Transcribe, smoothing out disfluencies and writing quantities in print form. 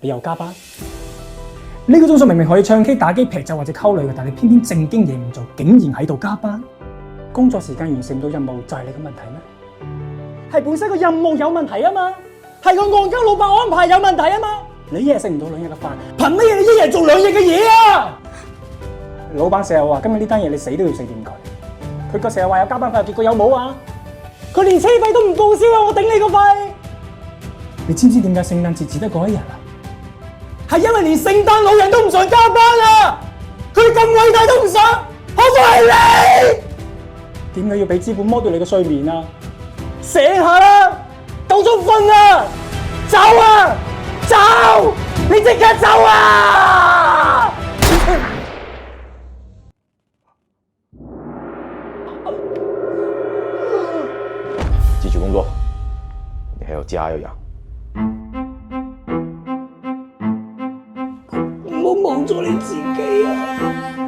你又加班？呢個鐘數明明可以唱 K、打機、劈酒或者溝女嘅，但你偏偏正經嘢唔做，竟然喺度加班。工作時間完成唔到任務就係你嘅問題咩？係本身個任務有問題啊嘛，係個戇鳩老闆安排有問題啊嘛。你一日食唔到2日嘅飯，憑乜嘢你一日做2日嘅嘢啊？老闆成日話今日呢單嘢你死都要食掂佢，佢個成日話有加班費，結果有冇啊？佢連車費都唔報銷啊！我頂你個肺！你知唔知點解聖誕節只得嗰1日啊？係因為連聖誕老人都唔想加班啊！佢哋咁偉大都唔想，何況係你？點解要俾資本剝奪你嘅睡眠啊？醒下啦，夠鐘瞓啦，走啊，走！你即刻走啊！繼續工作，你還有家要養。唔好忘咗你自己啊！